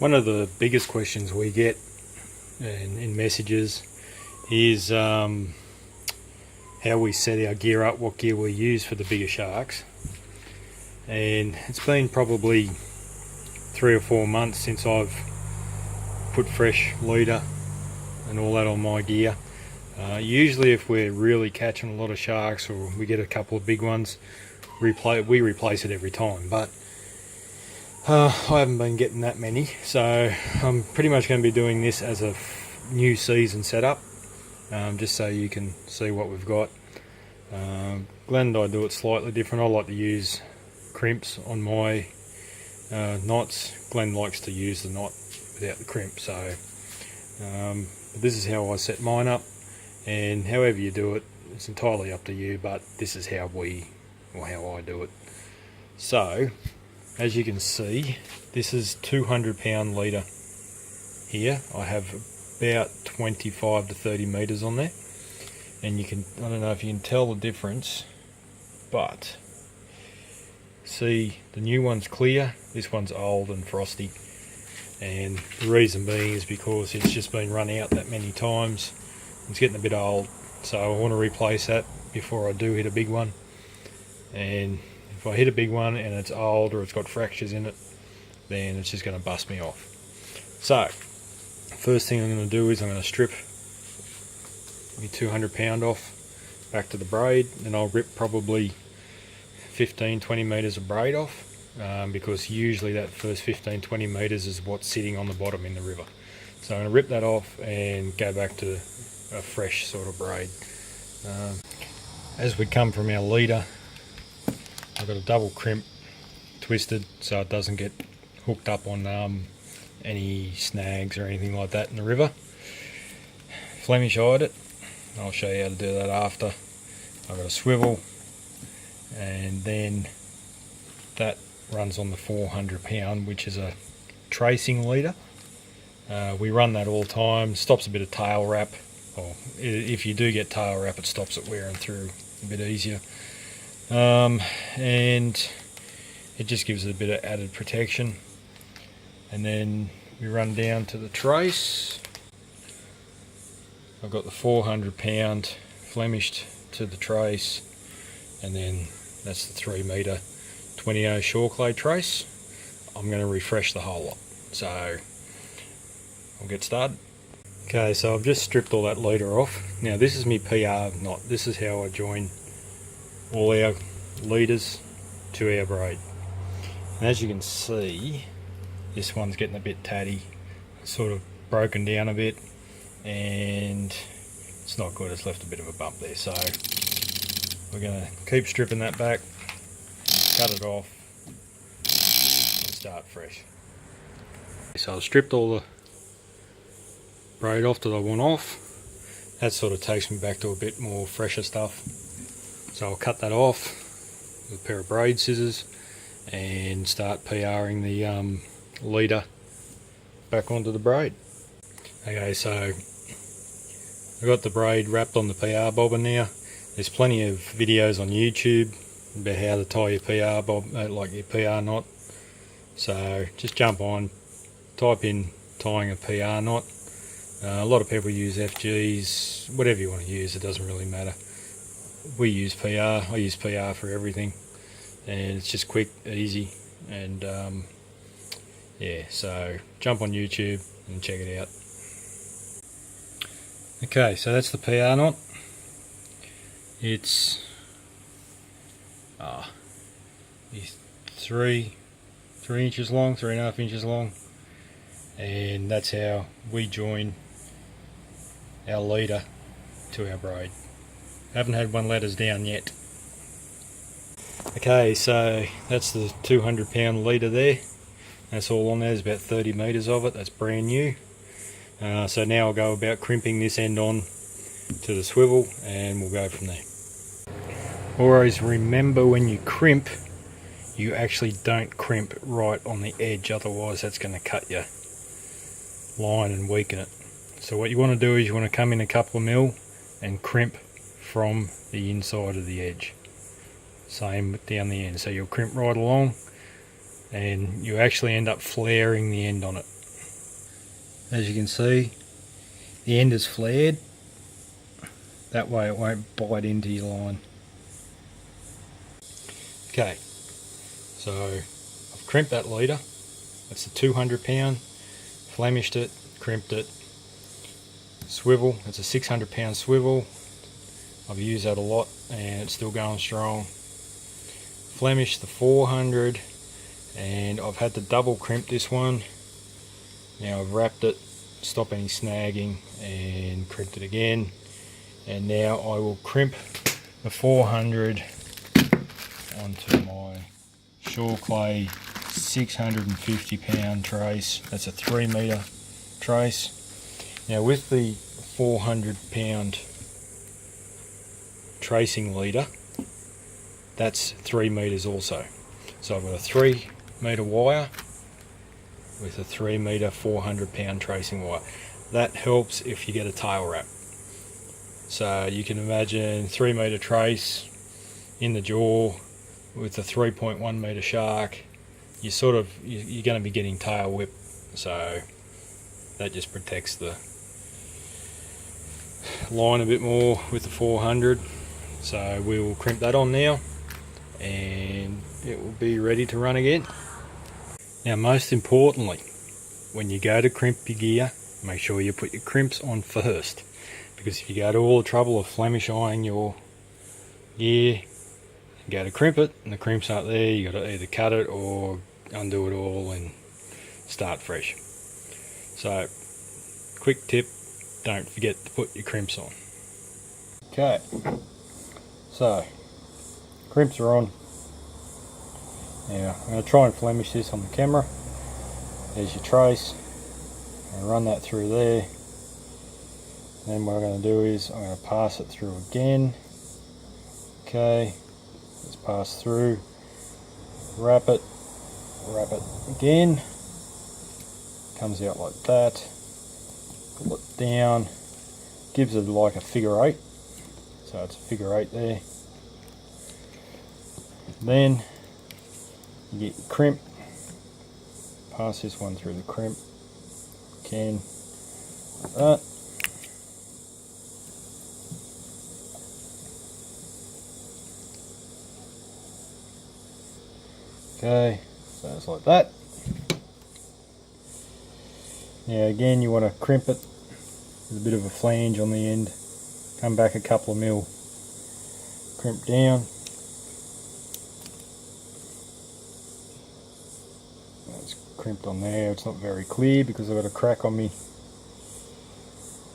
One of the biggest questions we get in messages is how we set our gear up, what gear we use for the bigger sharks. And it's been probably 3 or 4 months since I've put fresh leader and all that on my gear. Usually if we're really catching a lot of sharks or we get a couple of big ones, we replace it every time, but I haven't been getting that many, so I'm pretty much going to be doing this as a new season setup, just so you can see what we've got. Glenn and I do it slightly different. I like to use crimps on my knots. Glenn likes to use the knot without the crimp, so this is how I set mine up, and however you do it, it's entirely up to you, but this is how I do it. So as you can see, this is 200 pound leader here. I have about 25 to 30 meters on there, and you can, I don't know if you can tell the difference, but see, the new one's clear, this one's old and frosty, and the reason being is because it's just been run out that many times. It's getting a bit old, so I want to replace that before I do hit a big one. And if I hit a big one and it's old or it's got fractures in it, then it's just going to bust me off. So first thing I'm going to do is I'm going to strip my 200 pound off back to the braid, and I'll rip probably 15-20 meters of braid off, because usually that first 15-20 meters is what's sitting on the bottom in the river. So I'm going to rip that off and go back to a fresh sort of braid. As we come from our leader, I've got a double crimp twisted so it doesn't get hooked up on any snags or anything like that in the river. Flemish eyed it. I'll show you how to do that after. I've got a swivel, and then that runs on the 400 pound, which is a tracing leader. We run that all the time. Stops a bit of tail wrap, or if you do get tail wrap, it stops it wearing through a bit easier. And it just gives it a bit of added protection. And then we run down to the trace. I've got the 400 pound Flemished to the trace, and then that's the 3 meter 20 shore clay trace. I'm going to refresh the whole lot, so I'll get started. Okay, so I've just stripped all that leader off. Now this is my PR knot. This is how I join all our leaders to our braid, and as you can see, this one's getting a bit tatty, sort of broken down a bit, and it's not good. It's left a bit of a bump there, so we're going to keep stripping that back, cut it off, and start fresh. So I've stripped all the braid off that I want off. That sort of takes me back to a bit more fresher stuff, so I'll cut that off with a pair of braid scissors and start PRing the leader back onto the braid. Okay, so I've got the braid wrapped on the PR bobbin now. There's plenty of videos on YouTube about how to tie your PR bob, like your PR knot. So just jump on, type in tying a PR knot. A lot of people use FGs, whatever you want to use, it doesn't really matter. We use PR, I use PR for everything, and it's just quick, easy, and yeah, so jump on YouTube and check it out. Okay, so that's the PR knot. It's 3 inches long, 3.5 inches long, and that's how we join our leader to our braid. Haven't had one let us down yet. Okay, so that's the 200 pound leader there. That's all on there. There's about 30 meters of it. That's brand new. So now I'll go about crimping this end on to the swivel, and we'll go from there. Always remember, when you crimp, you actually don't crimp right on the edge, otherwise that's going to cut your line and weaken it. So what you want to do is you want to come in a couple of mil and crimp from the inside of the edge. Same down the end. So you'll crimp right along, and you actually end up flaring the end on it. as you can see, the end is flared. That way it won't bite into your line. Okay, so I've crimped that leader. That's a 200 pound. Flemished it, crimped it. Swivel, it's a 600 pound swivel. I've used that a lot and it's still going strong. Flemish the 400, and I've had to double crimp this one. Now I've wrapped it, stop any snagging, and crimped it again. And now I will crimp the 400 onto my Shore Clay 650 pound trace. That's a 3 metre trace. Now with the 400 pound tracing leader, that's 3 metres also. So I've got a 3 metre wire with a 3 metre 400 pound tracing wire. That helps if you get a tail wrap. So you can imagine 3 metre trace in the jaw with a 3.1 metre shark. You're going to be getting tail whip, so that just protects the line a bit more with the 400. So we will crimp that on now and it will be ready to run again. Now most importantly, when you go to crimp your gear, make sure you put your crimps on first, because if you go to all the trouble of Flemish eyeing your gear and go to crimp it and the crimps aren't there, you got to either cut it or undo it all and start fresh. So quick tip, don't forget to put your crimps on. Okay, so crimps are on. Now I'm going to try and Flemish this on the camera. There's your trace. I'm going to run that through there. Then what I'm going to do is I'm going to pass it through again. Okay, let's pass through. Wrap it again. Comes out like that. Pull it down. Gives it like a figure 8. So it's a figure 8 there. Then you get your crimp. Pass this one through the crimp. Again, like that. Okay, so it's like that. Now again, you want to crimp it with a bit of a flange on the end. Come back a couple of mil. Crimp down. It's crimped on there. It's not very clear because I've got a crack on me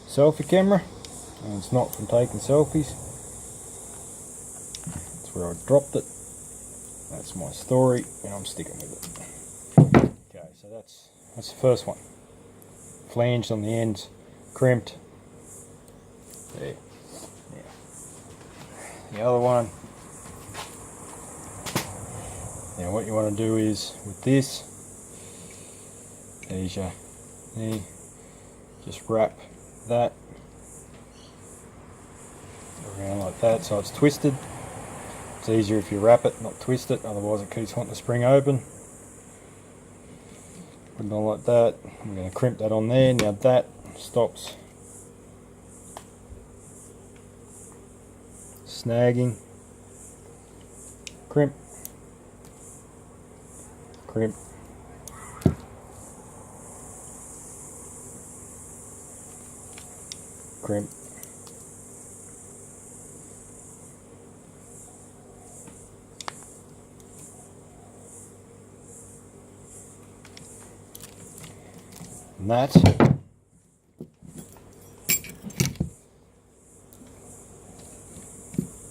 selfie camera, and it's not from taking selfies. That's where I dropped it. That's my story, and I'm sticking with it. Okay, so that's the first one. Flanged on the ends, crimped. There. Yeah. The other one. Now what you want to do is with this, there's your knee. Just wrap that around like that so it's twisted. It's easier if you wrap it, not twist it, otherwise it keeps wanting to spring open. Put it on like that. I'm going to crimp that on there. Now that stops snagging. Crimp. Crimp. Crimp. And that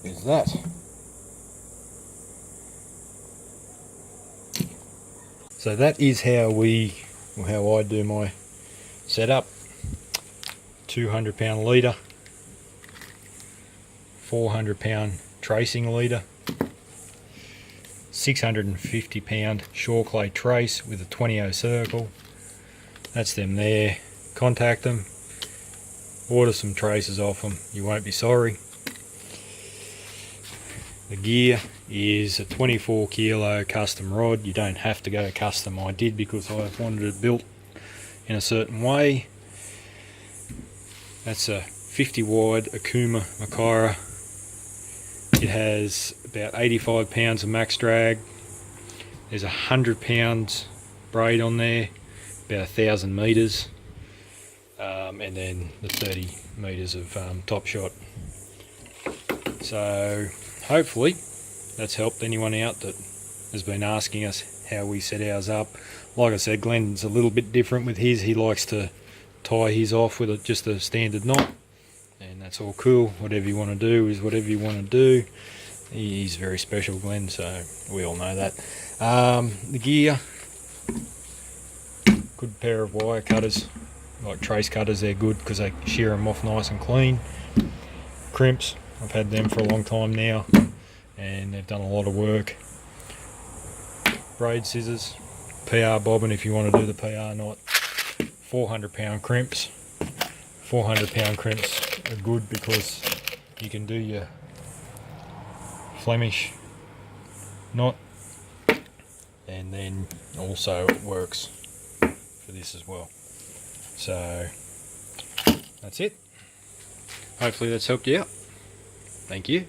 is that. So that is how I do my setup. 200 pound leader, 400 pound tracing leader, 650 pound Shore Clay trace with a 20-0 circle. That's them there. Contact them, order some traces off them, you won't be sorry. The gear is a 24 kilo custom rod. You don't have to go custom. I did because I wanted it built in a certain way. That's a 50 wide Akuma Makara. It has about 85 pounds of max drag. There's 100 pounds braid on there, about 1,000 metres, and then the 30 metres of top shot. So hopefully that's helped anyone out that has been asking us how we set ours up. Like I said, Glenn's a little bit different with his. He likes to tie his off with just a standard knot, and that's all cool. Whatever you want to do is whatever you want to do. He's very special, Glenn, so we all know that. The gear, good pair of wire cutters, like trace cutters. They're good because they shear them off nice and clean. Crimps, I've had them for a long time now, and they've done a lot of work. Braid scissors, PR bobbin if you want to do the PR knot. 400 pound crimps. 400 pound crimps are good because you can do your Flemish knot, and then also it works for this as well. So that's it. Hopefully that's helped you out. Thank you.